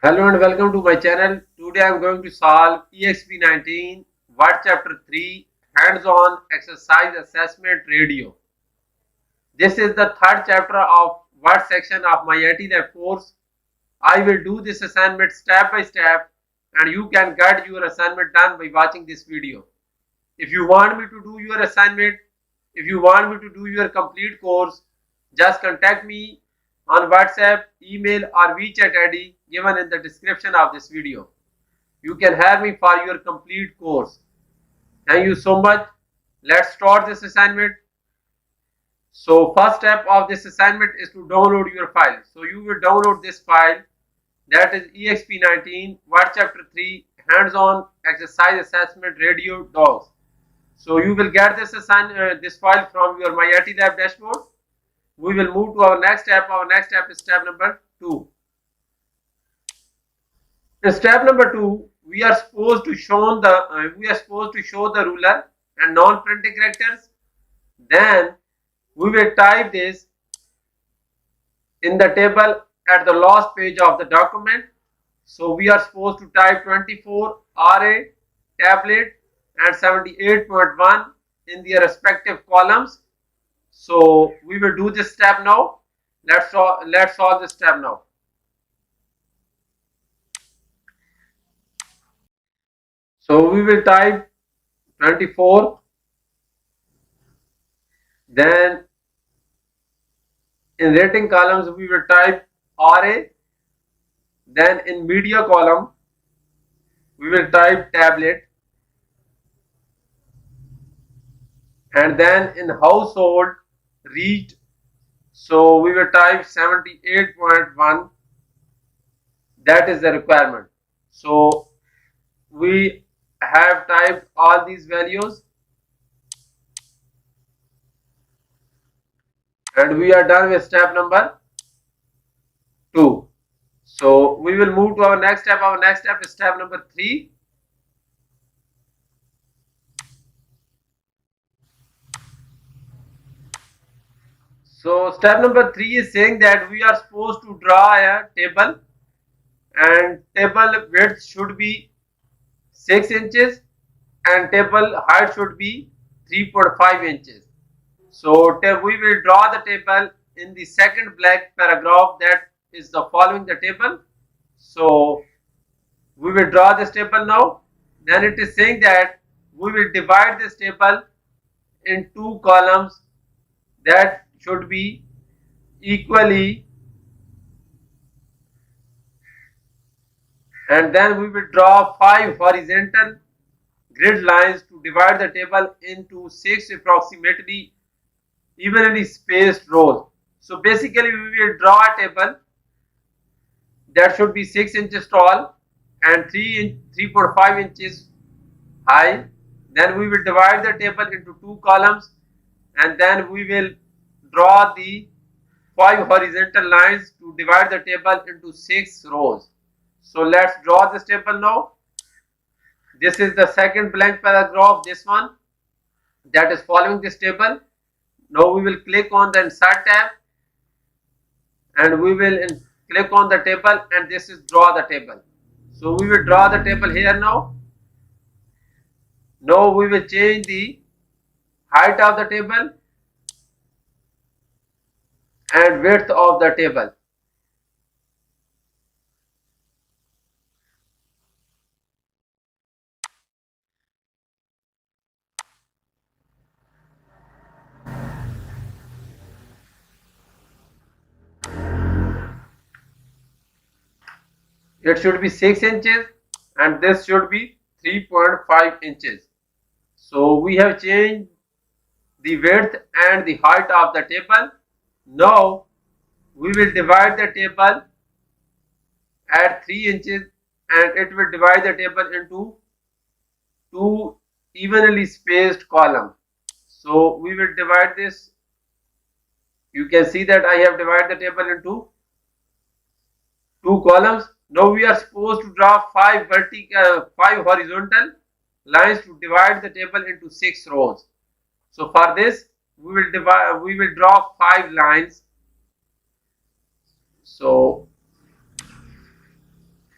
Hello and welcome to my channel. Today I am going to solve Exp19 Word Chapter 3 Hands-on Exercise Assessment Radio. This is the third chapter of Word section of my IT Lab course. I will do this assignment step by step and you can get your assignment done by watching this video. If you want me to do your assignment, if you want me to do your complete course, just contact me on WhatsApp, email or WeChat ID given in the description of this video. You can have me for your complete course. Thank you so much. Let's start this assignment. So first step of this assignment is to download your file. So you will download this file, that is Exp19 Word Chapter 3 Hands-on Exercise Assessment Radio docx. So you will get this file from your My IT Lab dashboard. We will move to our next step. Our next step is step number 2. In step number 2, we are supposed to show the ruler and non-printing characters. Then we will type this in the table at the last page of the document. So we are supposed to type 24 RA tablet and 78.1 in their respective columns. So we will do this step now. Let's solve this step now. So we will type 24, then in rating columns we will type RA, then in media column we will type tablet, and then in household reached, so we will type 78.1. that is the requirement. So we have typed all these values and we are done with step number 2. So we will move to our next step. Our next step is step number 3. So step number 3 is saying that we are supposed to draw a table, and table width should be 6 inches and table height should be 3.5 inches. So we will draw the table in the second blank paragraph, that is the following the table. So we will draw this table now. Then it is saying that we will divide this table in 2 columns that should be equally, and then we will draw 5 horizontal grid lines to divide the table into 6 approximately evenly spaced rows. So basically we will draw a table that should be 6 inches tall and 3.5 inches high. Then we will divide the table into 2 columns and then we will draw the 5 horizontal lines to divide the table into 6 rows. So let's draw this table now. This is the second blank paragraph, this one, that is following this table. Now we will click on the insert tab and we will click on the table, and this is draw the table. So we will draw the table here now. Now we will change the height of the table and width of the table. It should be 6 inches and this should be 3.5 inches. So we have changed the width and the height of the table. Now we will divide the table at 3 inches and it will divide the table into 2 evenly spaced columns. So we will divide this. You can see that I have divided the table into 2 columns. Now we are supposed to draw 5 horizontal lines to divide the table into 6 rows. So for this we will draw 5 lines. So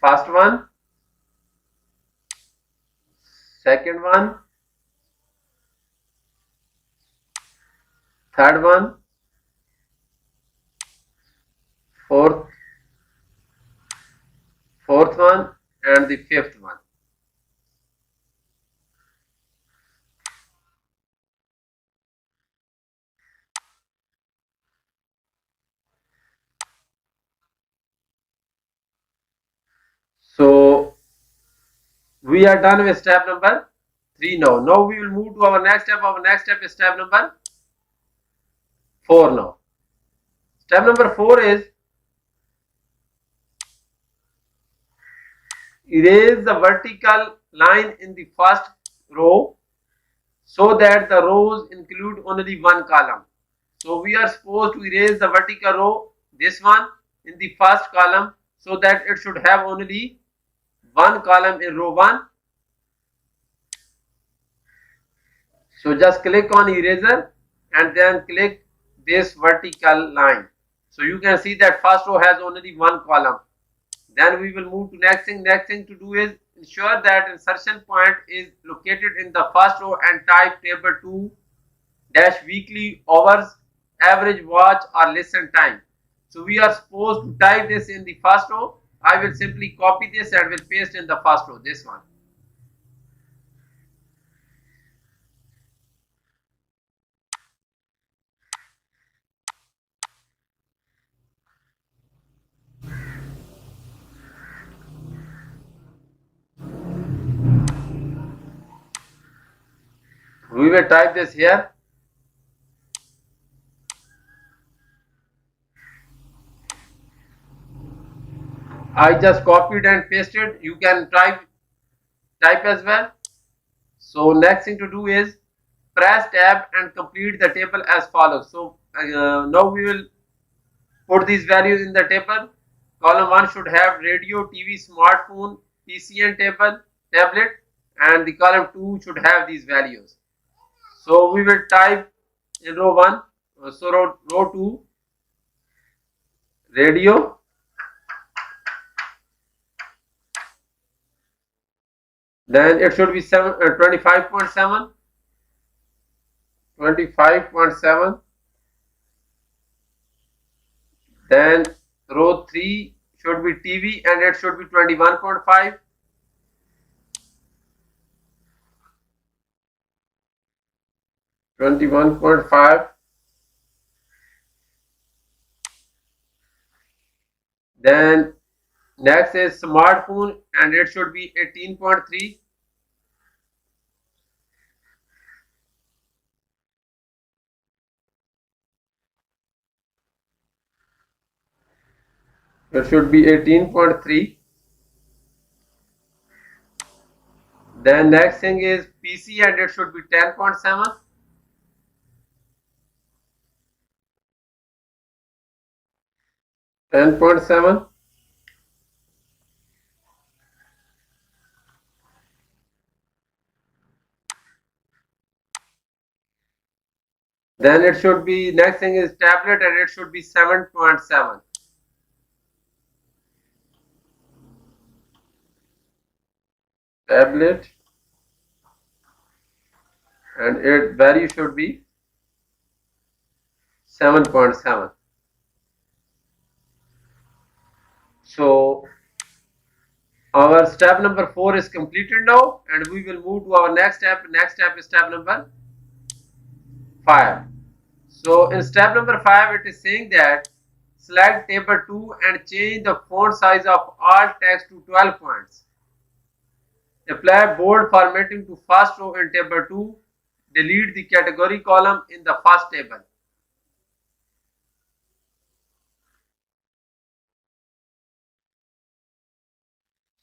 First one, second one, third one, fourth one, and the fifth one. So we are done with step number 3 now. Now we will move to our next step. Our next step is step number 4 now. Step number 4 is erase the vertical line in the first row so that the rows include only one column. So we are supposed to erase the vertical row, this one, in the first column, so that it should have only one column in row 1. So just click on eraser and then click this vertical line. So you can see that first row has only one column. Then we will move to next thing. Next thing to do is ensure that insertion point is located in the first row and type table 2 dash weekly hours average watch or listen time. So we are supposed to type this in the first row. I will simply copy this and will paste in the first row, this one. We will type this here. I just copied and pasted. You can type as well. So next thing to do is press tab and complete the table as follows. So now we will put these values in the table. Column 1 should have radio, TV, smartphone, PC and tablet, and the column 2 should have these values. So we will type in row 1, row 2, radio, then it should be 25.7, 25.7. Then row 3 should be TV and it should be 21.5. Then next is smartphone and it should be 18.3. It should be 18.3. Then next thing is PC and it should be 10.7. Then it should be, next thing is tablet and it should be 7.7. Tablet and its value should be 7.7. So our step number 4 is completed now and we will move to our next step. Next step is step number 5. So in step number 5 it is saying that select table 2 and change the font size of all text to 12 points. Apply bold formatting to first row in table 2. Delete the category column in the first table.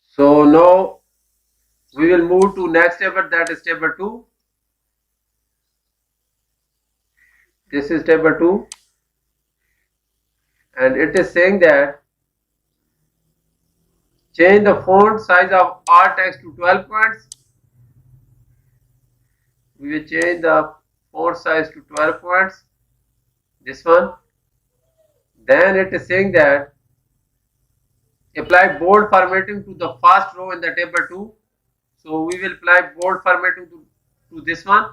So now we will move to next table, that is table 2. This is table 2 and it is saying that change the font size of all text to 12 points. We will change the font size to 12 points, this one. Then it is saying that Apply bold formatting to the first row in the table 2. So we will apply bold formatting to this one,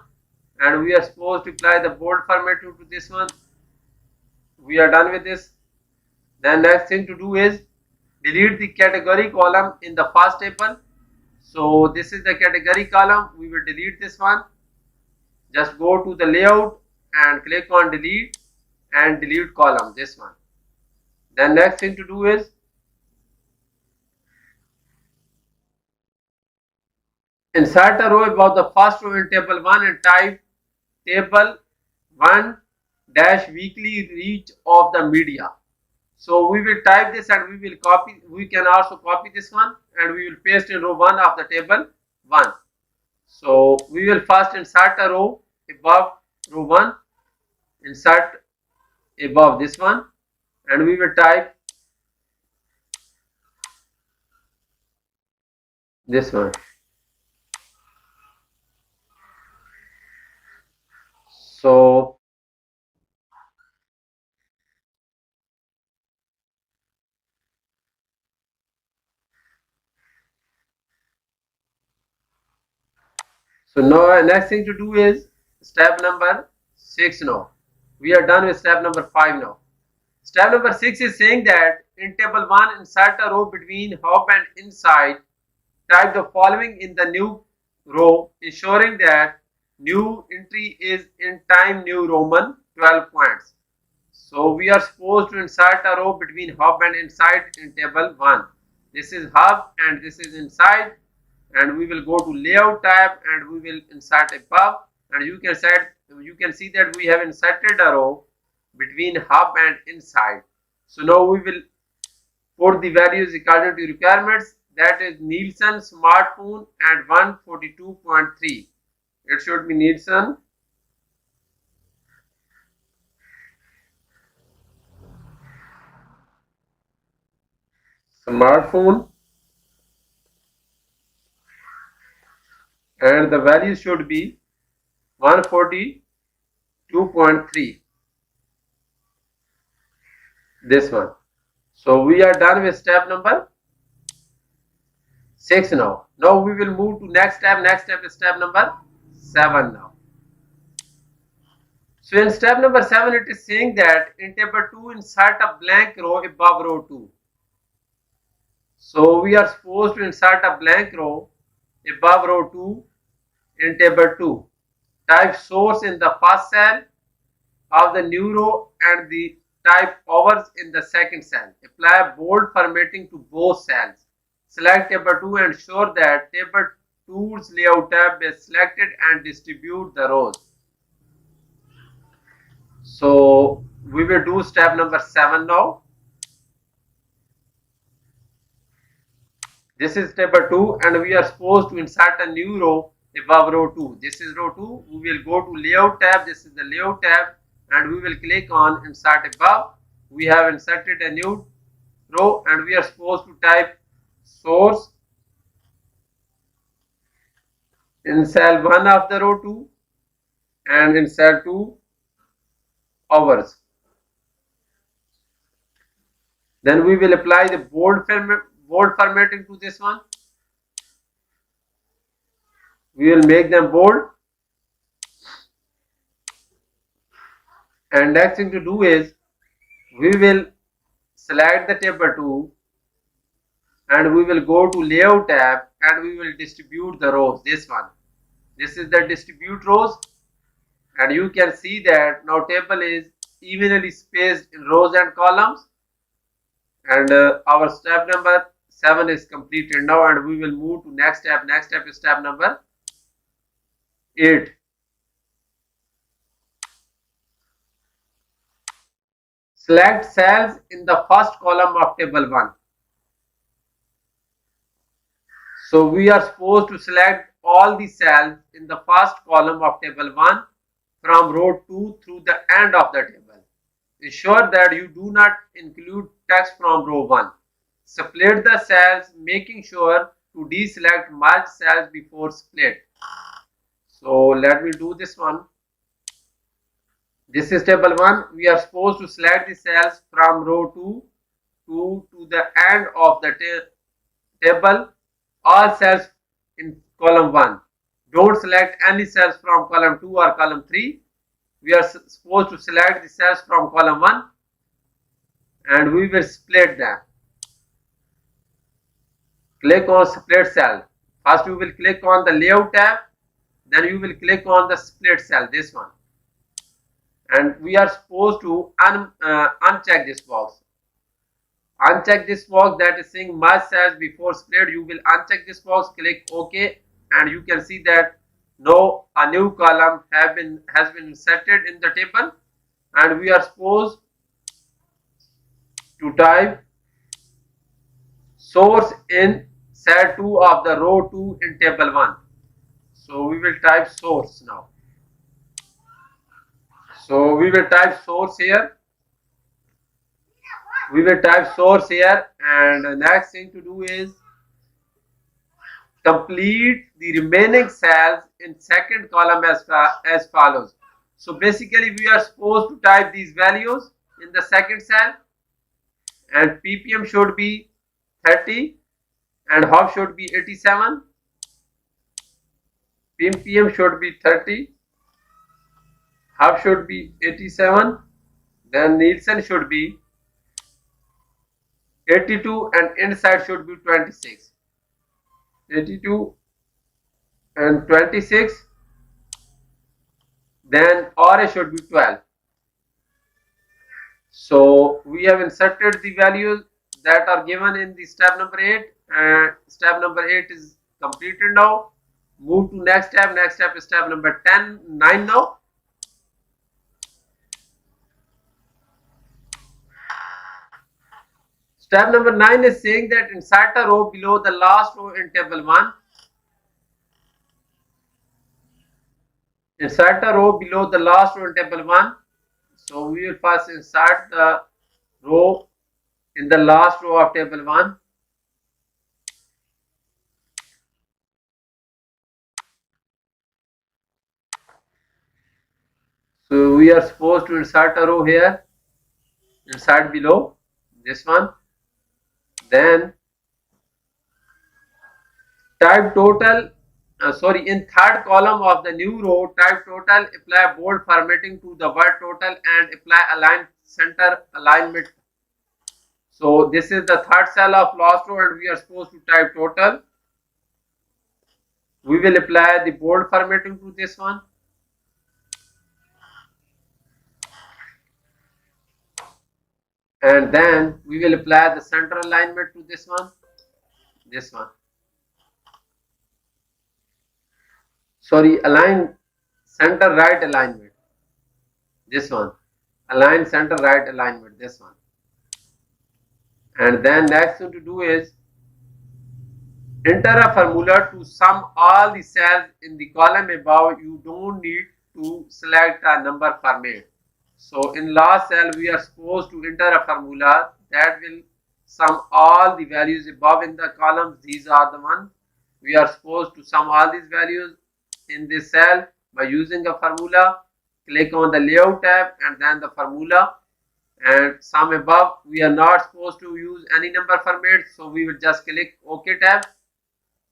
and we are supposed to apply the bold formatting to this one. We are done with this. Then next thing to do is delete the category column in the first table. So this is the category column. We will delete this one. Just go to the layout and click on delete and delete column, this one. Then next thing to do is insert a row above the first row in table 1 and type table 1 dash weekly reach of the media. So we will type this and we will copy. We can also copy this one and we will paste in row 1 of the table 1. So we will first insert a row above row 1, insert above this one, and we will type this one. So now next thing to do is step number 6 now. We are done with step number 5 now. Step number 6 is saying that in table 1 insert a row between hub and inside. Type the following in the new row, ensuring that new entry is in time New Roman 12 points. So we are supposed to insert a row between hub and inside in table 1. This is hub and this is inside, and we will go to layout tab and we will insert above, and you can see that we have inserted a row between hub and inside. So now we will put the values according to requirements, that is Nielsen smartphone and 142.3. It should be Nielsen smartphone and the value should be 142.3, this one. So we are done with step number 6 now. Now we will move to next step. Next step is step number 7 now. So in step number 7 it is saying that in table 2 insert a blank row above row 2. So we are supposed to insert a blank row above row 2 in table 2. Type source in the first cell of the new row and the type hours in the second cell. Apply bold formatting to both cells. Select table 2 and ensure that table 2's layout tab is selected and distribute the rows. So we will do step number 7 now. This is table 2 and we are supposed to insert a new row above row 2. This is row 2. We will go to layout tab. This is the layout tab and we will click on insert above. We have inserted a new row and we are supposed to type source in cell 1 of the row 2 and in cell 2 hours. Then we will apply the bold formatting to this one. We will make them bold. And next thing to do is we will select the table 2 and we will go to layout tab and we will distribute the rows, this one. This is the distribute rows and you can see that now table is evenly spaced in rows and columns, and our step number 7 is completed now, and we will move to next step. Next step is step number 8. Select cells in the first column of table 1. So we are supposed to select all the cells in the first column of table 1 from row 2 through the end of the table. Ensure that you do not include text from row 1. Split the cells, making sure to deselect merge cells before split. So let me do this one. This is table 1. We are supposed to select the cells from row 2 to the end of the table all cells in column 1. Don't select any cells from column 2 or column 3. We are supposed to select the cells from column 1 and we will split them. Click on split cell. First you will click on the layout tab, then you will click on the split cell, this one. And we are supposed to uncheck this box. Uncheck this box that is saying merge cells before split. You will uncheck this box, click OK, and you can see that now a new column has been inserted in the table, and we are supposed to type source in cell 2 of the row 2 in table 1. So we will type source now. So we will type source here. We will type source here, and the next thing to do is complete the remaining cells in second column as follows. So basically we are supposed to type these values in the second cell, and ppm should be 30 and hop should be 87. ppm should be 30, hop should be 87, then Nielsen should be 82 and inside should be 26. 82 and 26, then RA should be 12. So we have inserted the values that are given in the step number 8, and step number 8 is completed now. Move to next step. Next step is step number 9 now. Step number 9 is saying that insert a row below the last row in table 1. Insert a row below the last row in table 1. So we will first insert the row in the last row of table 1. So we are supposed to insert a row here, insert below this one. Then type total, in third column of the new row, type total, apply bold formatting to the word total and apply align center alignment. So this is the third cell of last row and we are supposed to type total. We will apply the bold formatting to this one. And then we will apply the center alignment to this one. Align center right alignment. This one. Align center right alignment. This one. And then next thing to do is enter a formula to sum all the cells in the column above. You don't need to select a number format. So in last cell we are supposed to enter a formula that will sum all the values above in the columns. These are the ones. We are supposed to sum all these values in this cell by using a formula. Click on the layout tab and then the formula and sum above. We are not supposed to use any number format, so we will just click OK tab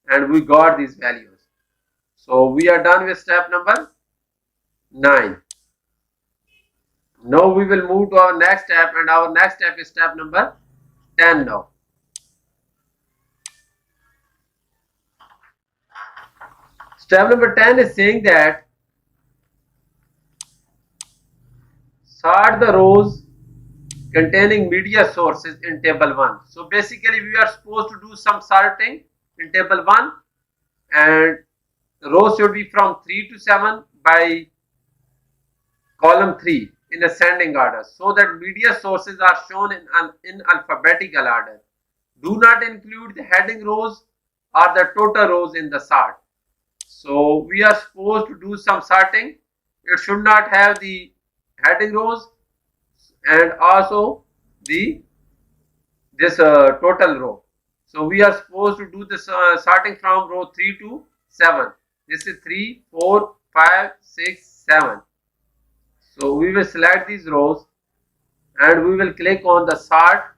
and we got these values. So we are done with step number 9. Now we will move to our next step, and our next step is step number 10 now. Step number 10 is saying that sort the rows containing media sources in table 1. So basically we are supposed to do some sorting in table 1 and the rows should be from 3 to 7 by column 3 in ascending order, so that media sources are shown in alphabetical order. Do not include the heading rows or the total rows in the sort. So we are supposed to do some sorting. It should not have the heading rows and also this total row. So we are supposed to do this sorting from row 3 to 7. This is 3, 4, 5, 6, 7. So we will select these rows and we will click on the sort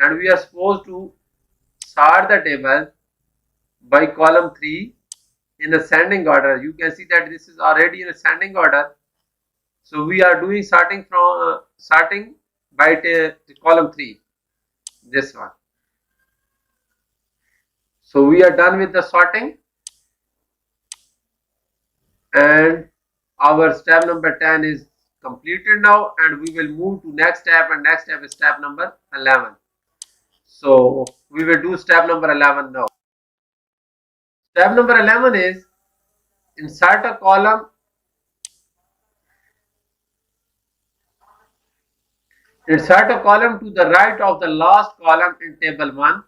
and we are supposed to sort the table by column 3 in ascending order. You can see that this is already in ascending order. So we are doing sorting from sorting by column 3, this one. So we are done with the sorting, and our step number 10 is completed now, and we will move to next step, and next step is step number 11. So we will do step number 11 now. Step number 11 is insert a column. Insert a column to the right of the last column in table 1.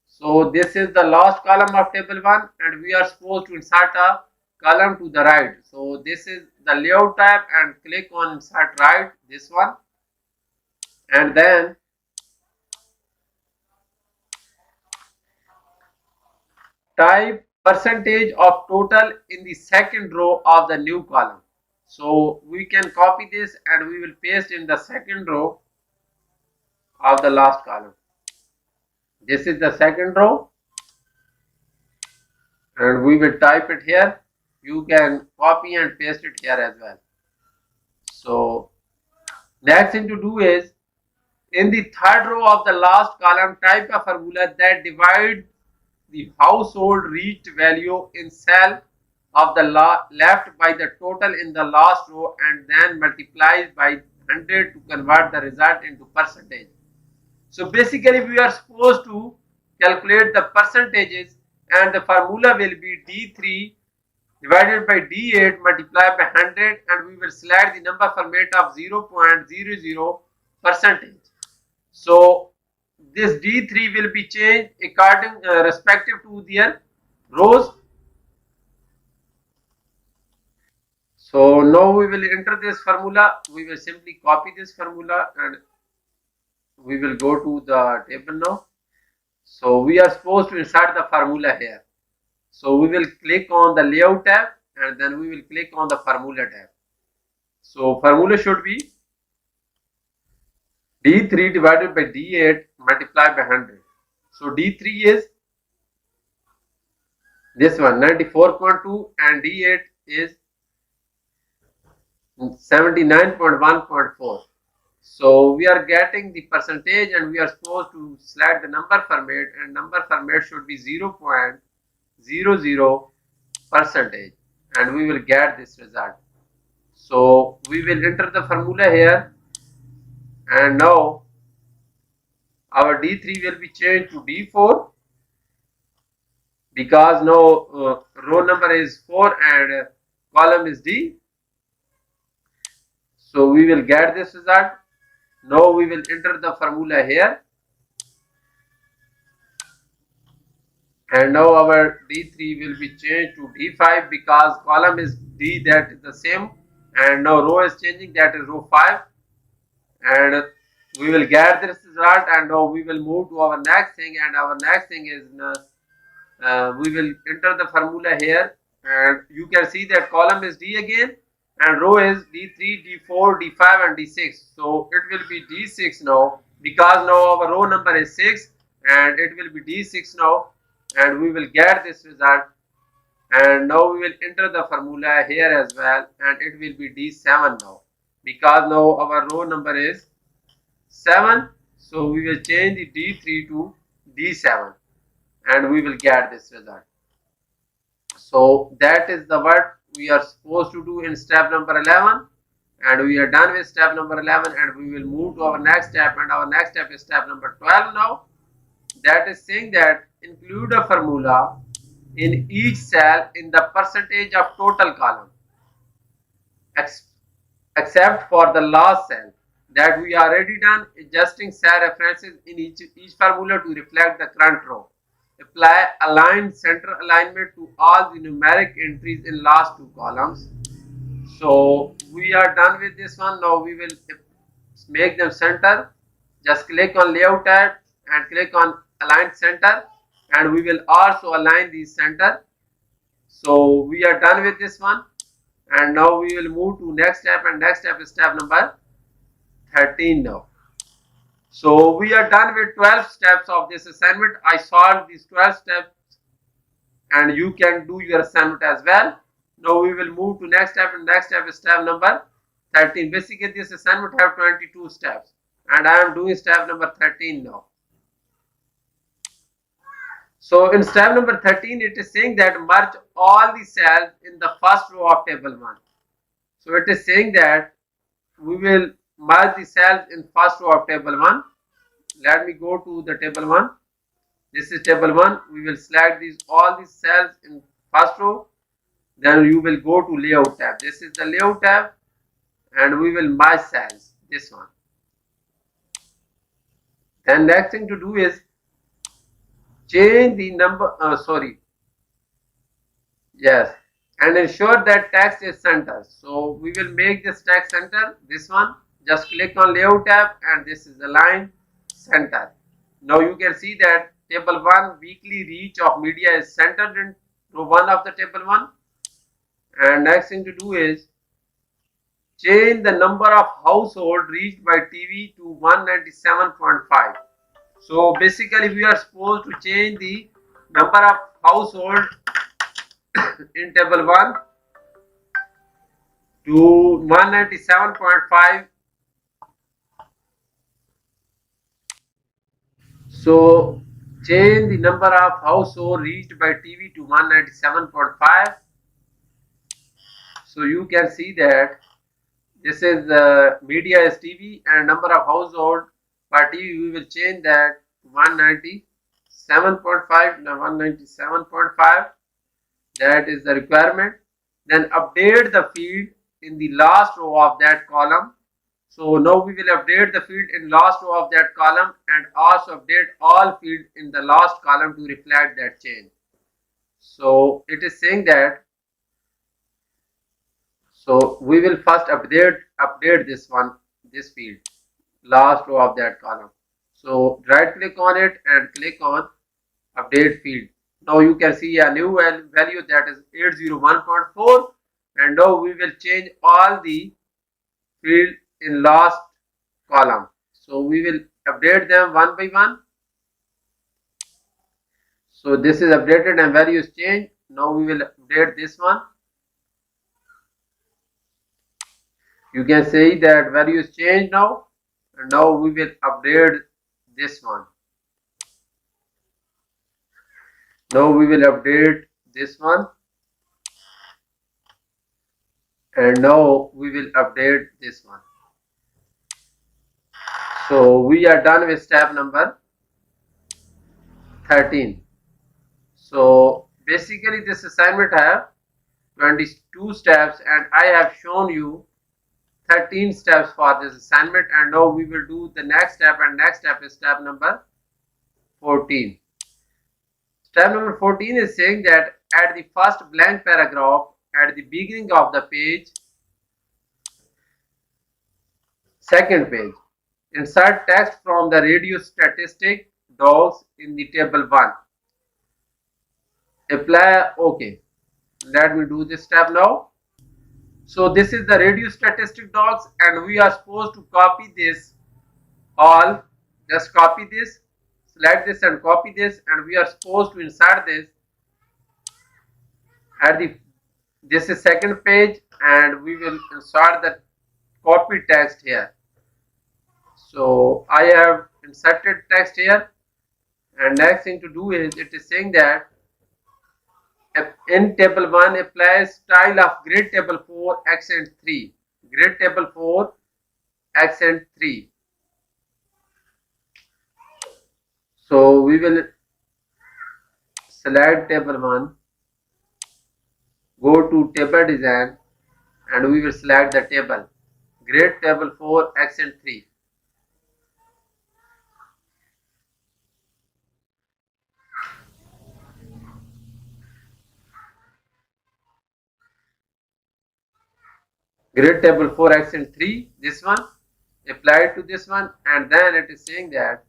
So this is the last column of table 1, and we are supposed to insert a column to the right. So this is the layout tab, and click on insert right, this one, and then type percentage of total in the second row of the new column. So we can copy this and we will paste in the second row of the last column. This is the second row, and we will type it here. You can copy and paste it here as well. So next thing to do is, in the third row of the last column, type a formula that divides the household reached value in cell of the left by the total in the last row, and then multiplies by 100 to convert the result into percentage. So basically we are supposed to calculate the percentages, and the formula will be D3 divided by D8 multiplied by 100, and we will select the number format of 0.00 percentage. So this D3 will be changed according respective to their rows. So now we will enter this formula. We will simply copy this formula and we will go to the table now. So we are supposed to insert the formula here. So we will click on the layout tab, and then we will click on the formula tab. So formula should be D3 divided by D8 multiplied by 100. So D3 is this one, 94.2, and D8 is 79.1.4. So we are getting the percentage, and we are supposed to select the number format, and number format should be 0.00 percentage, and we will get this result. So we will enter the formula here, and now our D3 will be changed to D4 because now row number is 4 and column is D. So we will get this result. Now we will enter the formula here, and now our D3 will be changed to D5 because column is D, that is the same, and now row is changing, that is row 5, and we will get this result. And now we will move to our next thing, and our next thing is we will enter the formula here, and you can see that column is D again, and row is D3, D4, D5 and D6. So it will be D6 now because now our row number is 6, and it will be D6 now, and we will get this result. And now we will enter the formula here as well, and it will be D7 now because now our row number is 7. So we will change the D3 to D7, and we will get this result. So that is the what we are supposed to do in step number 11, and we are done with step number 11, and we will move to our next step, and our next step is step number 12 now. That is saying that include a formula in each cell in the percentage of total column except for the last cell. That we already done, adjusting cell references in each formula to reflect the current row. Apply aligned center alignment to all the numeric entries in last two columns. So we are done with this one. Now we will make them center. Just click on layout tab and click on align center, and we will also align these center. So we are done with this one, and now we will move to next step, and next step is step number 13 now. So we are done with 12 steps of this assignment. I solved these 12 steps and you can do your assignment as well. Now we will move to next step, and next step is step number 13. Basically this assignment have 22 steps and I am doing step number 13 now. So in step number 13 it is saying that merge all the cells in the first row of table 1. So it is saying that we will merge the cells in first row of table 1. Let me go to the table 1. This is table 1. We will select all these cells in first row. Then you will go to layout tab. This is the layout tab and we will merge cells. This one. Then next thing to do is change the number. Yes. And ensure that text is center. So we will make this text center. This one. Just click on layout tab and this is the line center. Now you can see that table 1 weekly reach of media is centered in row 1 of the table 1. And next thing to do is change the number of household reached by TV to 197.5. So basically we are supposed to change the number of household in table 1 to 197.5. So change the number of household reached by TV to 197.5. So you can see that this is the media is TV and number of household by TV. We will change that to 197.5. Now 197.5. That is the requirement. Then update the field in the last row of that column. So now we will update the field in last row of that column and also update all fields in the last column to reflect that change. So it is saying that. So we will first update this field, last row of that column. So right click on it and click on update field. Now you can see a new value that is 801.4 and now we will change all the field in last column. So we will update them one by one. So this is updated and value is changed. Now we will update this one. You can see that value is changed now and now we will update this one. Now we will update this one and now we will update this one. So we are done with step number 13. So basically this assignment have 22 steps and I have shown you 13 steps for this assignment and now we will do the next step, and next step is step number 14. Step number 14 is saying that at the first blank paragraph at the beginning of the page, second page, insert text from the radio statistic docx in the table 1. Apply OK. Let me do this step now. So this is the radio statistic docx and we are supposed to copy this all. Just copy this, select this and copy this, and we are supposed to insert this at this is second page and we will insert the copy text here. So I have inserted text here and next thing to do is it is saying that in table 1 apply style of grid table 4 accent 3. Grid table 4 accent 3. So we will select table 1, go to table design and we will select the table grid table 4 accent 3. Grid table 4 accent 3, this one, apply to this one, and then it is saying that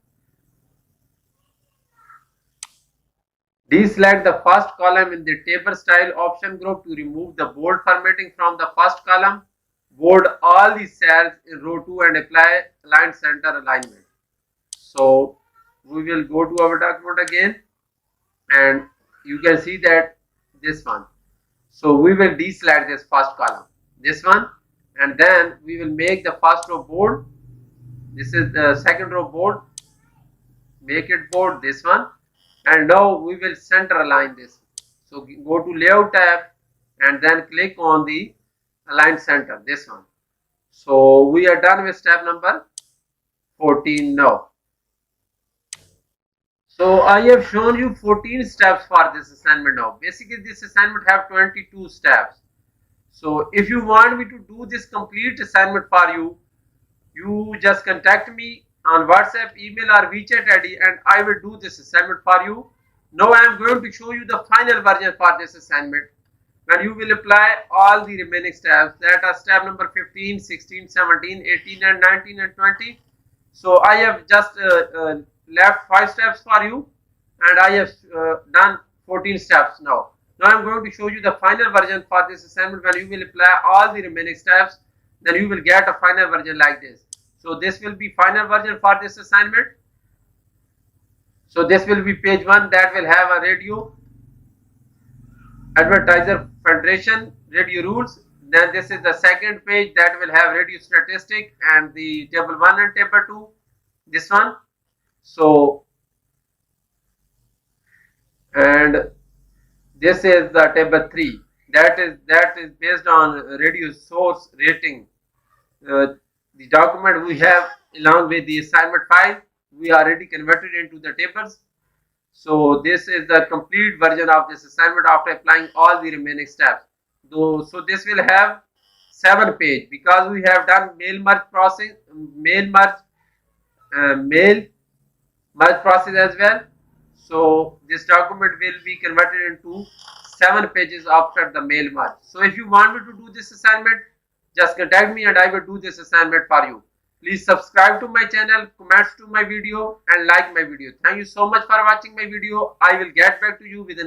deselect the first column in the table style option group to remove the bold formatting from the first column. Bold all the cells in row 2 and apply aligned center alignment. So we will go to our document again, and you can see that this one. So we will deselect this first column, this one, and then we will make the first row bold. This is the second row bold, make it bold, this one, and now we will center align this. So go to layout tab and then click on the align center, this one. So we are done with step number 14 now. So I have shown you 14 steps for this assignment now. Basically this assignment have 22 steps. So if you want me to do this complete assignment for you, you just contact me on WhatsApp, email or WeChat ID and I will do this assignment for you. Now I am going to show you the final version for this assignment, when you will apply all the remaining steps, that are step number 15, 16, 17, 18 and 19 and 20. So I have just left 5 steps for you and I have done 14 steps now. Now I am going to show you the final version for this assignment. When you will apply all the remaining steps, then you will get a final version like this. So this will be final version for this assignment. So this will be page 1, that will have a radio, advertiser federation, radio rules. Then this is the second page, that will have radio statistic and the table 1 and table 2, this one. So and this is the table 3, that is based on radio source rating. The document we have along with the assignment file, we already converted into the tables. So this is the complete version of this assignment after applying all the remaining steps. So this will have 7 pages because we have done mail merge process, mail merge process as well. So this document will be converted into 7 pages after the mail merge. So if you want me to do this assignment, just contact me and I will do this assignment for you. Please subscribe to my channel, comments to my video and like my video. Thank you so much for watching my video. I will get back to you with